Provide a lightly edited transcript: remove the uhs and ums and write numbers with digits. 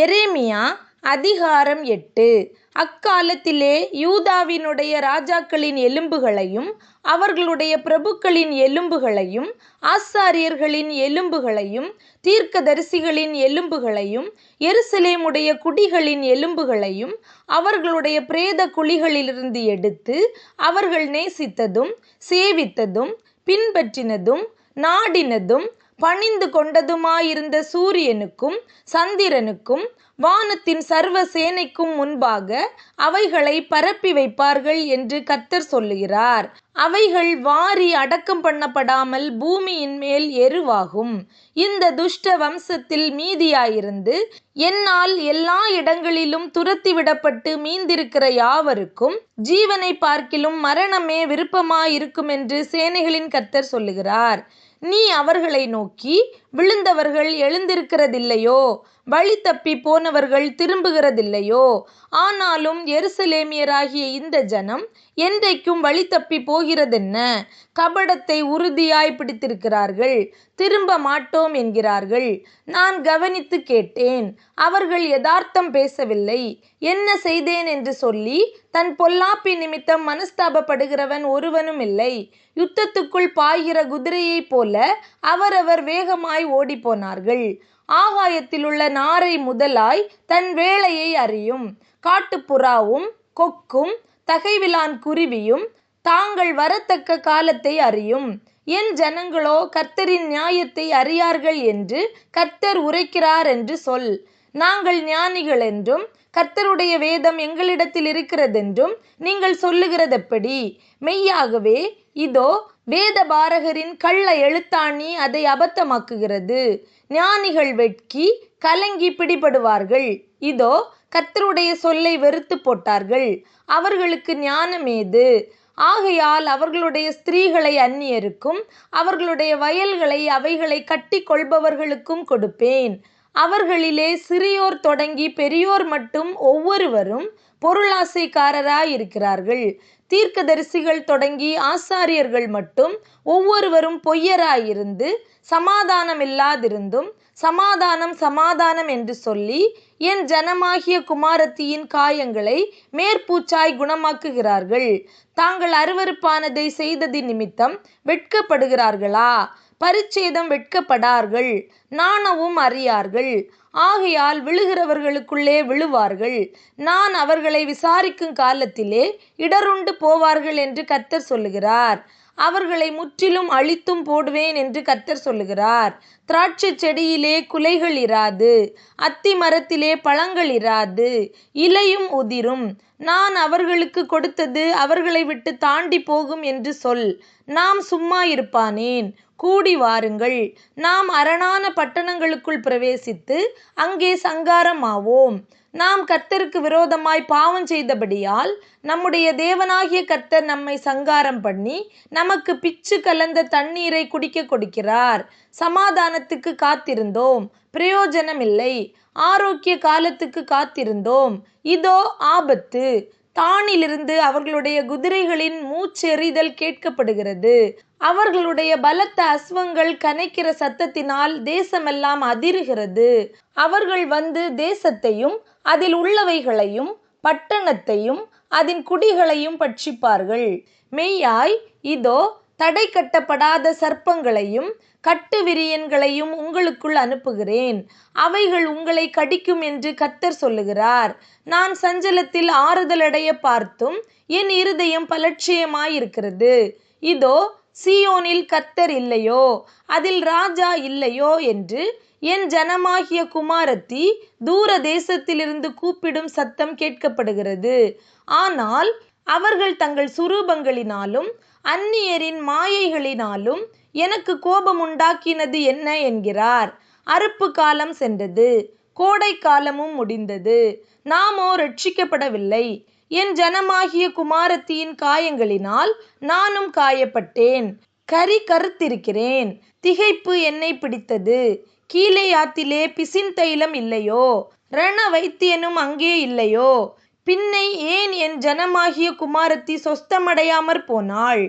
எரேமியா அதிகாரம் 8. அக்காலத்திலே யூதாவினுடைய ராஜாக்களின் எலும்புகளையும் அவர்களுடைய பிரபுக்களின் எலும்புகளையும் ஆசாரியர்களின் எலும்புகளையும் தீர்க்கதரிசிகளின் எலும்புகளையும் எருசலேமுடைய குடிகளின் எலும்புகளையும் அவர்களுடைய பிரேத குழிகளிலிருந்து எடுத்து அவர்கள் நேசித்ததும் சேவித்ததும் பின்பற்றினதும் நாடினதும் பணிந்து கொண்டதுமாயிருந்த சூரியனுக்கும் சந்திரனுக்கும் வானத்தின் சர்வ சேனைக்கும் முன்பாக அவைகளை பரப்பி வைப்பார்கள் என்று கர்த்தர் சொல்லுகிறார். அவைகள் வாரி அடக்கம் பண்ணப்படாமல் பூமியின் மேல் எருவாகும். இந்த துஷ்ட வம்சத்தில் மீதியாயிருந்து என்னால் எல்லா இடங்களிலும் துரத்திவிடப்பட்டு மீந்திருக்கிற யாவருக்கும் ஜீவனை பார்க்கிலும் மரணமே விருப்பமாயிருக்கும் என்று சேனைகளின் கர்த்தர் சொல்லுகிறார். நீ அவர்களை நோக்கி, விழுந்தவர்கள் எழுந்திருக்கிறதில்லையோ, வழி தப்பி போனவர்கள் திரும்புகிறதில்லையோ? ஆனாலும் எருசலேமியராகிய இந்த ஜனம் என்றைக்கும் வழி தப்பி போகிறதென்ன? கபடத்தை உறுதியாய் பிடித்திருக்கிறார்கள், திரும்ப மாட்டோம் என்கிறார்கள். நான் கவனித்து கேட்டேன், அவர்கள் யதார்த்தம் பேசவில்லை. என்ன செய்தேன் என்று சொல்லி தன் பொல்லாப்பி நிமித்தம் மனஸ்தாபப்படுகிறவன் ஒருவனும் இல்லை. யுத்தத்துக்குள் பாய்கிற குதிரையைப் போல அவரவர் வேகமாய் ஓடிப்போனார்கள். ஆகாயத்திலுள்ள நாரை முதலாய் தன் வேலையை அறியும். காட்டுப்புறாவும் கொக்கும் தகைவிலான் குருவியும் தாங்கள் வரத்தக்க காலத்தை அறியும். என் ஜனங்களோ கர்த்தரின் நியாயத்தை அறியார்கள் என்று கர்த்தர் உரைக்கிறார் என்று சொல். நாங்கள் ஞானிகள் என்றும் கர்த்தருடைய வேதம் எங்களிடத்தில் இருக்கிறதென்றும் நீங்கள் சொல்லுகிறதெப்படி? மெய்யாகவே இதோ வேதபாரகரின் கள்ள எழுத்தாணி அதை அபத்தமாக்குகிறது. ஞானிகள் வெட்கி கலங்கி பிடிபடுவார்கள். இதோ கர்த்தருடைய சொல்லை வெறுத்து போட்டார்கள். அவர்களுக்கு ஞானமேது? ஆகையால் அவர்களுடைய ஸ்திரீகளை அந்நியருக்கும் அவர்களுடைய வயல்களை அவைகளை கட்டி கொள்பவர்களுக்கும் கொடுப்பேன். அவர்களிலே சிறியோர் தொடங்கி பெரியோர் மட்டும் ஒவ்வொருவரும் பொருளாசைக்காரராயிருக்கிறார்கள். தீர்க்கதரிசிகள் தொடங்கி ஆசாரியர்கள் மட்டும் ஒவ்வொருவரும் பொய்யராயிருந்து சமாதானமில்லாதிருந்தும் சமாதானம் சமாதானம் என்று சொல்லி என் ஜனமாகிய குமாரத்தியின் காயங்களை மேற்பூச்சாய் குணமாக்குகிறார்கள். தாங்கள் அருவருப்பானதை செய்ததின் நிமித்தம் வெட்கப்படுகிறார்களா? பரிச்சேதம் வெட்கப்படார்கள், நாணவும் அறியார்கள். ஆகையால் விழுகிறவர்களுக்குள்ளே விழுவார்கள். நான் அவர்களை விசாரிக்கும் காலத்திலே இடருண்டு போவார்கள் என்று கர்த்தர் சொல்லுகிறார். அவர்களை முற்றிலும் அழித்தும் போடுவேன் என்று கர்த்தர் சொல்லுகிறார். திராட்சை செடியிலே குலைகள் இராது, அத்தி மரத்திலே பழங்கள் இராது, இலையும் உதிரும். நான் அவர்களுக்கு கொடுத்தது அவர்களை விட்டு தாண்டி போகும் என்று சொல். நாம் சும்மா இருப்பானேன்? கூடி வாருங்கள், நாம் அரணான பட்டணங்களுக்குள் பிரவேசித்து அங்கே சங்காரமாவோம். நாம் கர்த்தருக்கு விரோதமாய் பாவம் செய்தபடியால் நம்முடைய தேவனாகிய கர்த்தர் நம்மை சங்காரம் பண்ணி நமக்கு பிச்சு கலந்த தண்ணீரை குடிக்க கொடுக்கிறார். சமாதானத்துக்கு காத்திருந்தோம், பிரயோஜனமில்லை. ஆரோக்கிய காலத்துக்கு காத்திருந்தோம், இதோ ஆபத்து. தானிலிருந்து அவர்களுடைய குதிரைகளின் மூச்செறிதல் கேட்கப்படுகிறது. அவர்களுடைய பலத்த அஸ்வங்கள் கனைக்கிற சத்தத்தினால் தேசமெல்லாம் அதிருகிறது. அவர்கள் வந்து தேசத்தையும் அதில் உள்ளவைகளையும் பட்டணத்தையும் அதன் குடிகளையும் பட்சிப்பார்கள். மெய்யாய் இதோ தடை கட்டப்படாத சர்ப்பங்களையும் கட்டு விரியன்களையும் உங்களுக்குள் அனுப்புகிறேன். அவைகள் உங்களை கடிக்கும் என்று கர்த்தர் சொல்லுகிறார். நான் சஞ்சலத்தில் ஆறுதலடைய பார்த்தும் என் இருதயம் பலட்சியமாயிருக்கிறது. இதோ சீயோனில் கர்த்தர் இல்லையோ, அதில் ராஜா இல்லையோ என்று என் ஜனமாகிய குமாரத்தி தூர தேசத்திலிருந்து கூப்பிடும் சத்தம் கேட்கப்படுகிறது. ஆனால் அவர்கள் தங்கள் சுரூபங்களினாலும் அந்நியரின் மாயைகளினாலும் எனக்கு கோபம் உண்டாக்கினது என்ன என்கிறார். அறுப்பு காலம் சென்றது, கோடை காலமும் முடிந்தது, நாமோ ரட்சிக்கப்படவில்லை. என் ஜனமாகிய குமாரத்தியின் காயங்களினால் நானும் காயப்பட்டேன், கரி கருத்திருக்கிறேன். திகைப்பு என்னை பிடித்தது. கீலேயாத்திலே பிசின் தைலம் இல்லையோ? ரண வைத்தியனும் அங்கே இல்லையோ? பின்னை ஏன் என் ஜனமாகிய குமாரத்தி சொஸ்தமடையாமற் போனாள்?